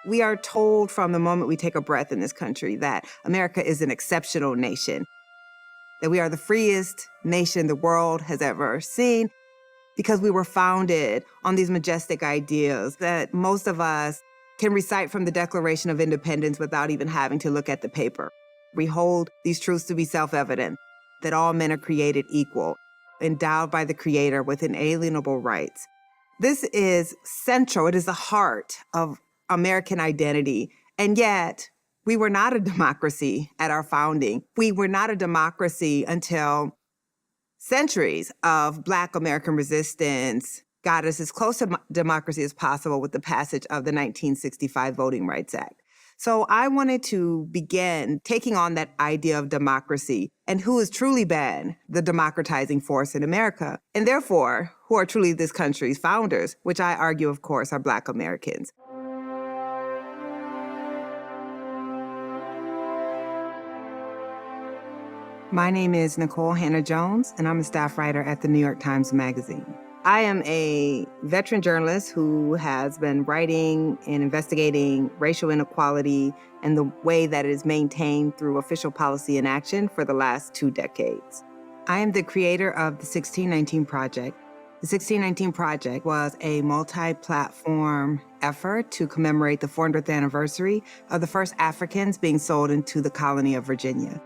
We are told from the moment we take a breath in this country that America is an exceptional nation, that we are the freest nation the world has ever seen because we were founded on these majestic ideas that most of us can recite from the Declaration of Independence without even having to look at the paper. We hold these truths to be self-evident, that all men are created equal, endowed by the Creator with inalienable rights. This is central. It is the heart of American identity. And yet, we were not a democracy at our founding. We were not a democracy until centuries of Black American resistance got us as close to democracy as possible with the passage of the 1965 Voting Rights Act. So I wanted to begin taking on that idea of democracy and who has truly been the democratizing force in America, and therefore, who are truly this country's founders, which I argue, of course, are Black Americans. My name is Nikole Hannah-Jones, and I'm a staff writer at the New York Times Magazine. I am a veteran journalist who has been writing and investigating racial inequality and the way that it is maintained through official policy and action for the last 2 decades. I am the creator of the 1619 Project. The 1619 Project was a multi-platform effort to commemorate the 400th anniversary of the first Africans being sold into the colony of Virginia.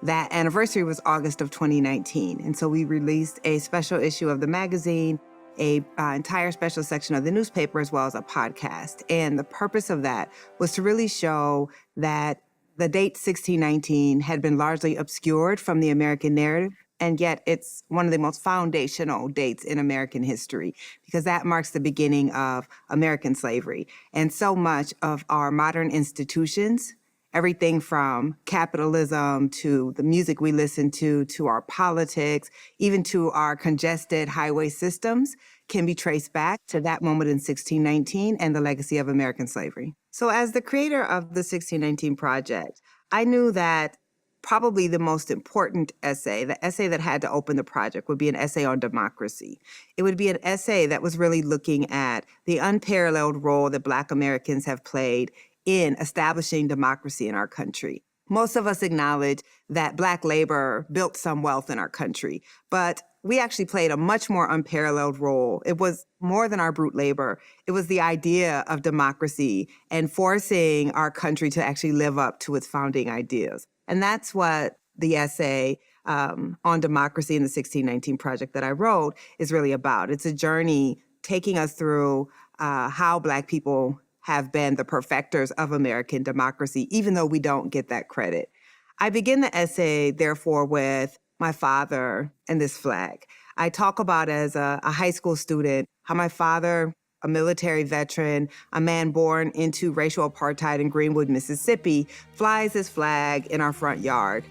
That anniversary was August of 2019, and so we released a special issue of the magazine, an entire special section of the newspaper, as well as a podcast. And the purpose of that was to really show that the date 1619 had been largely obscured from the American narrative, and yet it's one of the most foundational dates in American history because that marks the beginning of American slavery. And so much of our modern institutions, everything from capitalism to the music we listen to our politics, even to our congested highway systems, can be traced back to that moment in 1619 and the legacy of American slavery. So as the creator of the 1619 Project, I knew that probably the most important essay, the essay that had to open the project, would be an essay on democracy. It would be an essay that was really looking at the unparalleled role that Black Americans have played in establishing democracy in our country. Most of us acknowledge that Black labor built some wealth in our country, but we actually played a much more unparalleled role. It was more than our brute labor. It was the idea of democracy and forcing our country to actually live up to its founding ideas. And that's what the essay on democracy in the 1619 Project that I wrote is really about. It's a journey taking us through how Black people have been the perfecters of American democracy, even though we don't get that credit. I begin the essay, therefore, with my father and this flag. I talk about as a high school student how my father, a military veteran, a man born into racial apartheid in Greenwood, Mississippi, flies his flag in our front yard.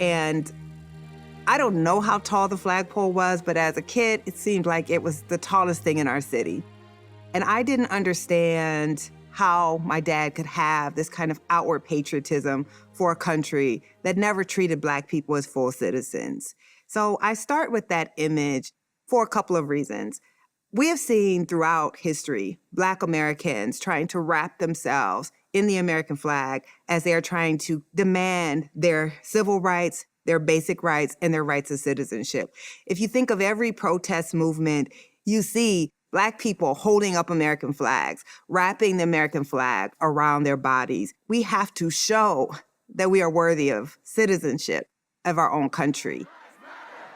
And I don't know how tall the flagpole was, but as a kid, it seemed like it was the tallest thing in our city. And I didn't understand how my dad could have this kind of outward patriotism for a country that never treated Black people as full citizens. So I start with that image for a couple of reasons. We have seen throughout history Black Americans trying to wrap themselves in the American flag as they are trying to demand their civil rights, their basic rights, and their rights of citizenship. If you think of every protest movement, you see Black people holding up American flags, wrapping the American flag around their bodies. We have to show that we are worthy of citizenship of our own country.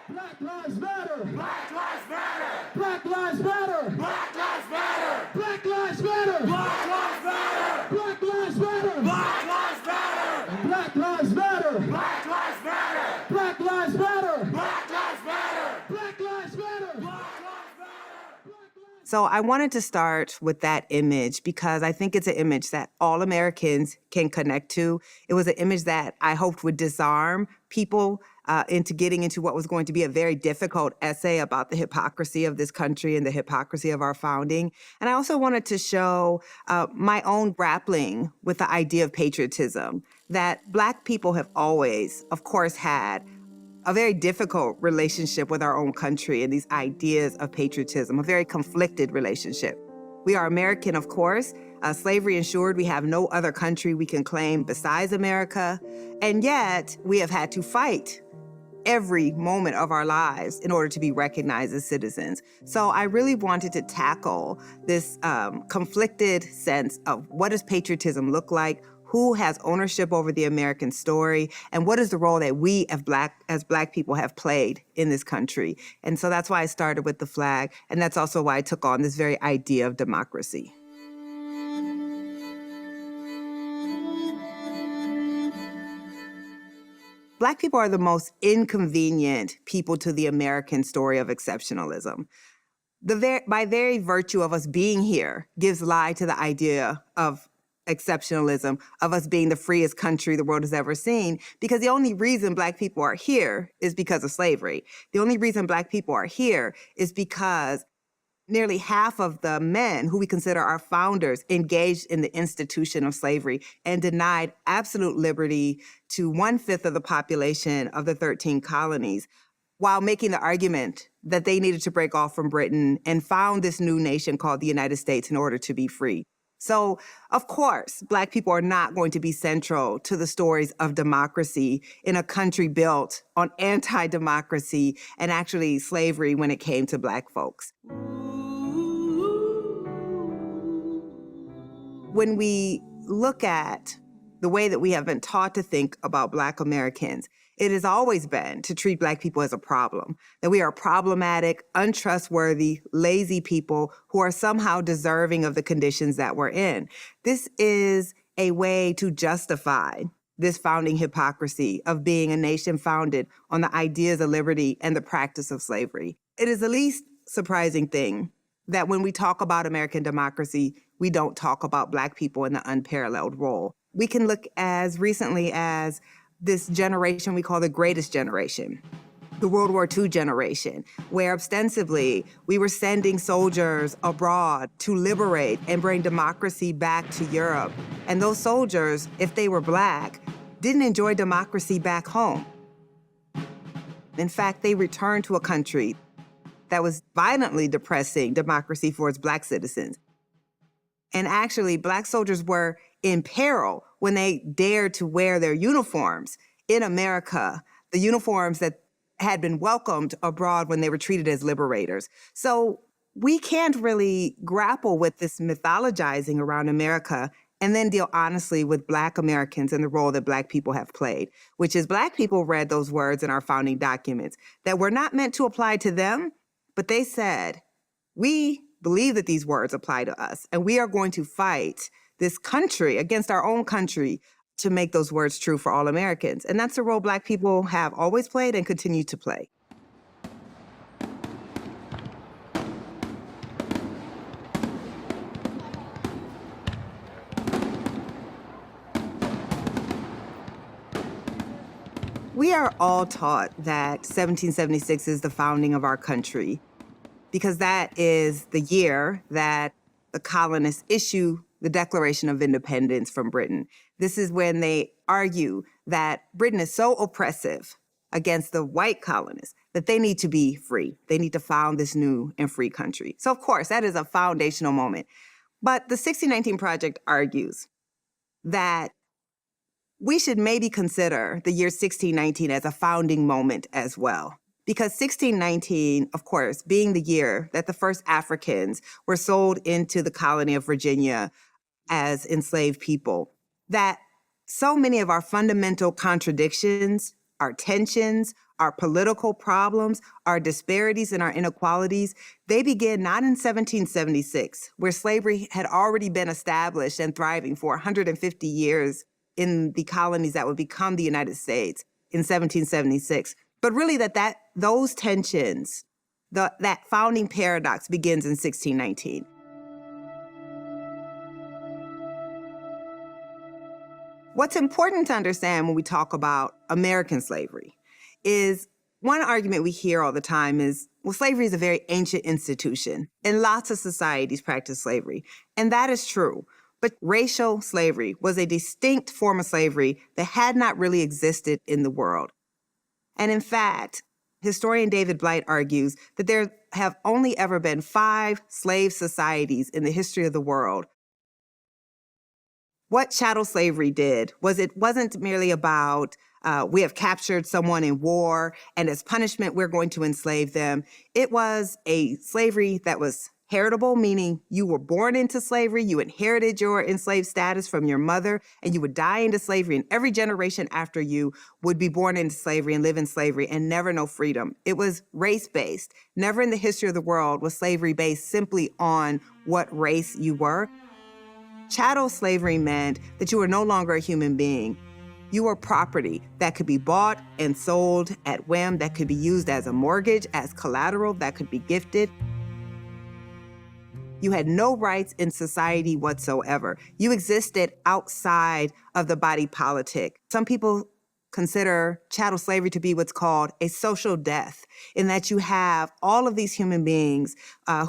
Black lives matter! Black lives matter! Black lives matter! Black lives matter! Black lives matter! Black lives matter! Black lives matter! Black lives matter! Black lives matter! Black lives matter! Black lives matter! Black lives matter! Black lives matter! So I wanted to start with that image because I think it's an image that all Americans can connect to. It was an image that I hoped would disarm people into getting into what was going to be a very difficult essay about the hypocrisy of this country and the hypocrisy of our founding. And I also wanted to show my own grappling with the idea of patriotism, that Black people have always, of course, had a very difficult relationship with our own country and these ideas of patriotism, a very conflicted relationship. We are American, of course. Slavery ensured we have no other country we can claim besides America. And yet, we have had to fight every moment of our lives in order to be recognized as citizens. So I really wanted to tackle this conflicted sense of what does patriotism look like, who has ownership over the American story, and what is the role that we as Black people have played in this country. And so that's why I started with the flag, and that's also why I took on this very idea of democracy. Black people are the most inconvenient people to the American story of exceptionalism. By very virtue of us being here gives lie to the idea of exceptionalism, of us being the freest country the world has ever seen, because the only reason Black people are here is because of slavery. The only reason Black people are here is because nearly half of the men who we consider our founders engaged in the institution of slavery and denied absolute liberty to 1/5 of the population of the 13 colonies, while making the argument that they needed to break off from Britain and found this new nation called the United States in order to be free. So, of course, Black people are not going to be central to the stories of democracy in a country built on anti-democracy and actually slavery when it came to Black folks. When we look at the way that we have been taught to think about Black Americans, it has always been to treat Black people as a problem, that we are problematic, untrustworthy, lazy people who are somehow deserving of the conditions that we're in. This is a way to justify this founding hypocrisy of being a nation founded on the ideas of liberty and the practice of slavery. It is the least surprising thing that when we talk about American democracy, we don't talk about Black people in the unparalleled role. We can look as recently as this generation we call the greatest generation, the World War II generation, where ostensibly we were sending soldiers abroad to liberate and bring democracy back to Europe. And those soldiers, if they were Black, didn't enjoy democracy back home. In fact, they returned to a country that was violently depressing democracy for its Black citizens. And actually, Black soldiers were in peril when they dared to wear their uniforms in America, the uniforms that had been welcomed abroad when they were treated as liberators. So we can't really grapple with this mythologizing around America and then deal honestly with Black Americans and the role that Black people have played, which is Black people read those words in our founding documents that were not meant to apply to them, but they said, we believe that these words apply to us, and we are going to fight this country against our own country to make those words true for all Americans. And that's the role Black people have always played and continue to play. We are all taught that 1776 is the founding of our country, because that is the year that the colonists issue the Declaration of Independence from Britain. This is when they argue that Britain is so oppressive against the white colonists that they need to be free. They need to found this new and free country. So of course, that is a foundational moment. But the 1619 Project argues that we should maybe consider the year 1619 as a founding moment as well. Because 1619, of course, being the year that the first Africans were sold into the colony of Virginia as enslaved people, that so many of our fundamental contradictions, our tensions, our political problems, our disparities and our inequalities, they begin not in 1776, where slavery had already been established and thriving for 150 years in the colonies that would become the United States in 1776. But really those tensions, that founding paradox begins in 1619. What's important to understand when we talk about American slavery is one argument we hear all the time is, well, slavery is a very ancient institution, and lots of societies practice slavery. And that is true. But racial slavery was a distinct form of slavery that had not really existed in the world. And in fact, Historian David Blight argues that there have only ever been 5 slave societies in the history of the world. What chattel slavery did was it wasn't merely about we have captured someone in war, and as punishment, we're going to enslave them. It was a slavery that was heritable, meaning you were born into slavery, you inherited your enslaved status from your mother, and you would die into slavery, and every generation after you would be born into slavery and live in slavery and never know freedom. It was race-based. Never in the history of the world was slavery based simply on what race you were. Chattel slavery meant that you were no longer a human being. You were property that could be bought and sold at whim, that could be used as a mortgage, as collateral, that could be gifted. You had no rights in society whatsoever. You existed outside of the body politic. Some people consider chattel slavery to be what's called a social death, in that you have all of these human beings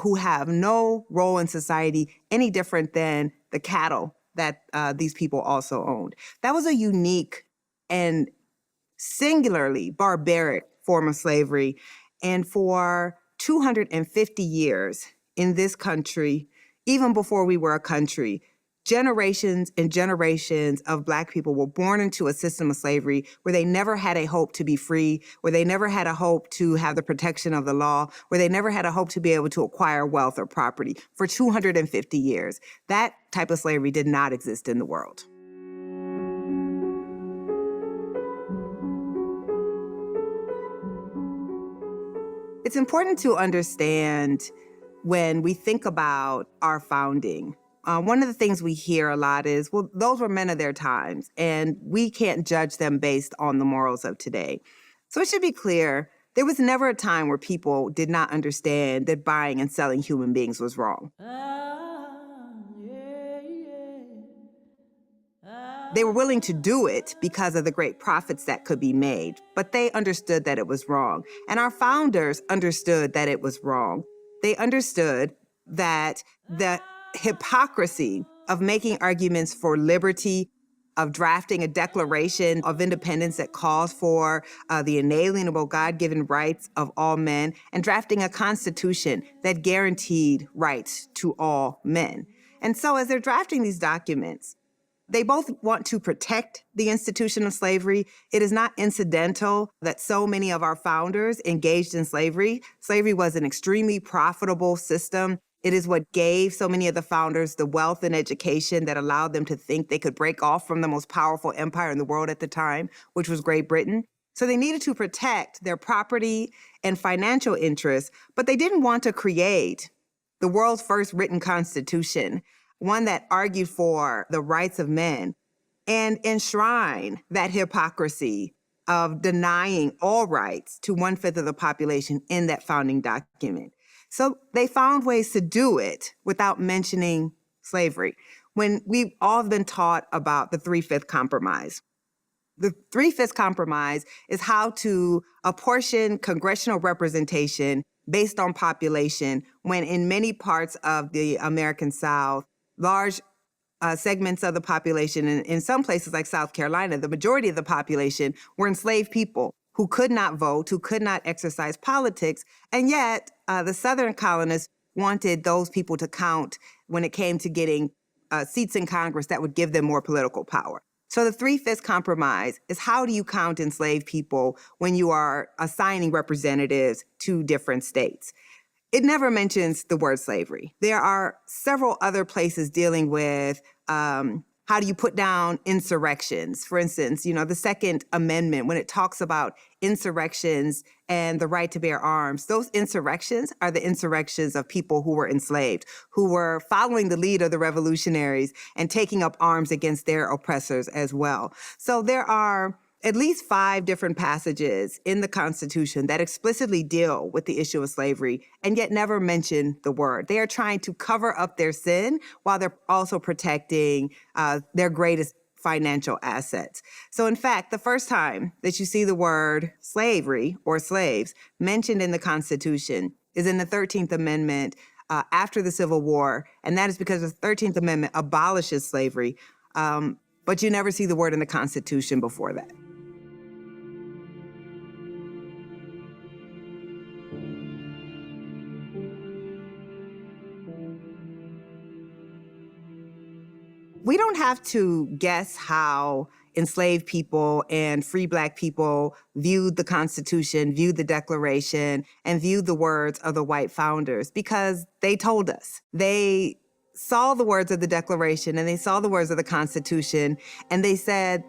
who have no role in society any different than the cattle that these people also owned. That was a unique and singularly barbaric form of slavery. And for 250 years in this country, even before we were a country, generations and generations of Black people were born into a system of slavery where they never had a hope to be free, where they never had a hope to have the protection of the law, where they never had a hope to be able to acquire wealth or property for 250 years. That type of slavery did not exist in the world. It's important to understand when we think about our founding. One of the things we hear a lot is, well, those were men of their times, and we can't judge them based on the morals of today. So it should be clear, there was never a time where people did not understand that buying and selling human beings was wrong. They were willing to do it because of the great profits that could be made, but they understood that it was wrong. And our founders understood that it was wrong. They understood that the hypocrisy of making arguments for liberty, of drafting a Declaration of Independence that calls for the inalienable God-given rights of all men, and drafting a Constitution that guaranteed rights to all men. And so as they're drafting these documents, they both want to protect the institution of slavery. It is not incidental that so many of our founders engaged in slavery. Slavery was an extremely profitable system. It is what gave so many of the founders the wealth and education that allowed them to think they could break off from the most powerful empire in the world at the time, which was Great Britain. So they needed to protect their property and financial interests, but they didn't want to create the world's first written constitution, one that argued for the rights of men, and enshrine that hypocrisy of denying all rights to 1/5 of the population in that founding document. So they found ways to do it without mentioning slavery. When we've all been taught about the 3/5 compromise. The 3/5 compromise is how to apportion congressional representation based on population, when in many parts of the American South, large segments of the population, in some places like South Carolina, the majority of the population were enslaved people who could not vote, who could not exercise politics, and yet the Southern colonists wanted those people to count when it came to getting seats in Congress that would give them more political power. So the 3/5 compromise is, how do you count enslaved people when you are assigning representatives to different states? It never mentions the word slavery. There are several other places dealing with how do you put down insurrections. For instance, the Second Amendment, when it talks about insurrections and the right to bear arms, those insurrections are the insurrections of people who were enslaved, who were following the lead of the revolutionaries and taking up arms against their oppressors as well. So there are at least 5 different passages in the Constitution that explicitly deal with the issue of slavery and yet never mention the word. They are trying to cover up their sin while they're also protecting their greatest financial assets. So in fact, the first time that you see the word slavery or slaves mentioned in the Constitution is in the 13th Amendment after the Civil War, and that is because the 13th Amendment abolishes slavery, but you never see the word in the Constitution before that. We don't have to guess how enslaved people and free Black people viewed the Constitution, viewed the Declaration, and viewed the words of the white founders, because they told us. They saw the words of the Declaration and they saw the words of the Constitution, and they said,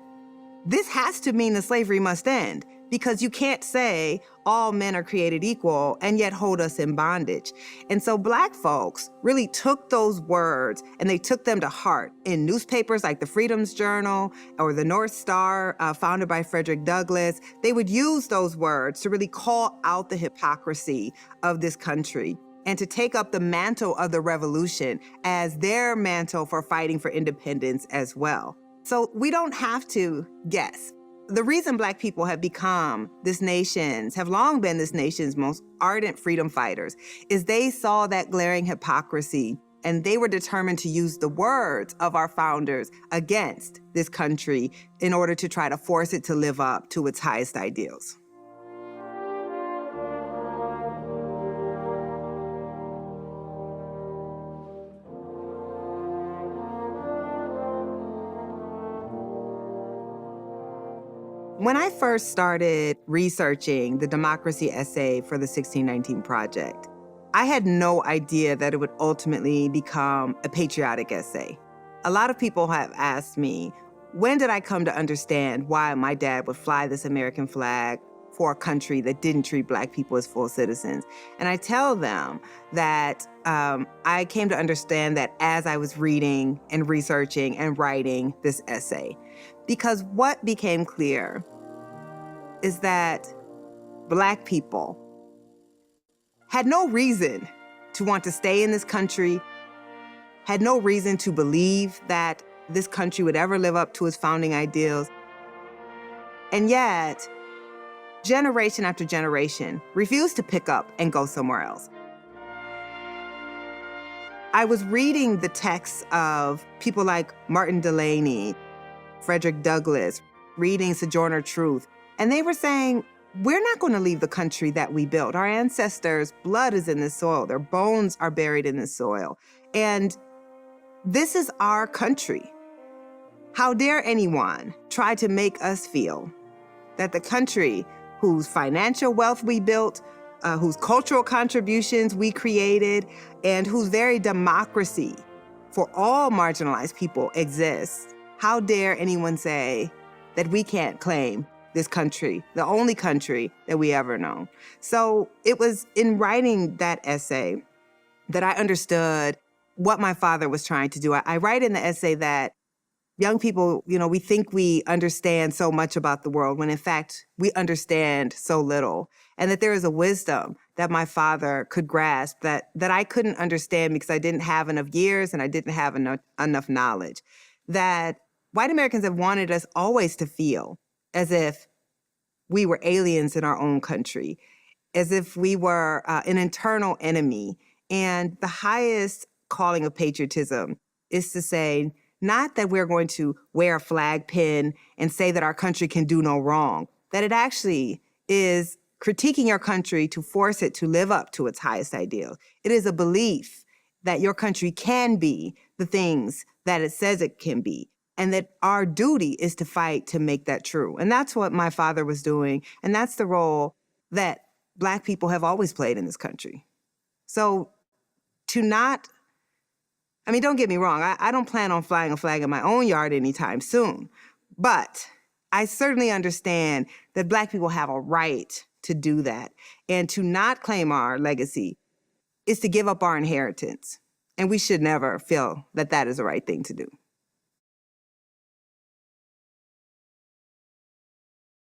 this has to mean that slavery must end, because you can't say all men are created equal and yet hold us in bondage. And so Black folks really took those words and they took them to heart in newspapers like the Freedom's Journal or the North Star, founded by Frederick Douglass. They would use those words to really call out the hypocrisy of this country and to take up the mantle of the revolution as their mantle for fighting for independence as well. So we don't have to guess. The reason Black people have long been this nation's most ardent freedom fighters, is they saw that glaring hypocrisy and they were determined to use the words of our founders against this country in order to try to force it to live up to its highest ideals. When I first started researching the democracy essay for the 1619 Project, I had no idea that it would ultimately become a patriotic essay. A lot of people have asked me, when did I come to understand why my dad would fly this American flag for a country that didn't treat Black people as full citizens? And I tell them that I came to understand that as I was reading and researching and writing this essay. Because what became clear is that Black people had no reason to want to stay in this country, had no reason to believe that this country would ever live up to its founding ideals. And yet, generation after generation refused to pick up and go somewhere else. I was reading the texts of people like Martin Delany, Frederick Douglass, reading Sojourner Truth, and they were saying, we're not going to leave the country that we built. Our ancestors' blood is in this soil. Their bones are buried in this soil. And this is our country. How dare anyone try to make us feel that the country whose financial wealth we built, whose cultural contributions we created, and whose very democracy for all marginalized people exists, how dare anyone say that we can't claim this country, the only country that we ever known? So it was in writing that essay that I understood what my father was trying to do. I write in the essay that young people, we think we understand so much about the world when in fact we understand so little. And that there is a wisdom that my father could grasp that I couldn't understand because I didn't have enough years and I didn't have enough knowledge. That white Americans have wanted us always to feel as if we were aliens in our own country, as if we were an internal enemy. And the highest calling of patriotism is to say, not that we're going to wear a flag pin and say that our country can do no wrong, that it actually is critiquing your country to force it to live up to its highest ideals. It is a belief that your country can be the things that it says it can be, and that our duty is to fight to make that true. And that's what my father was doing, and that's the role that Black people have always played in this country. So don't get me wrong, I don't plan on flying a flag in my own yard anytime soon, but I certainly understand that Black people have a right to do that. And to not claim our legacy is to give up our inheritance. And we should never feel that that is the right thing to do.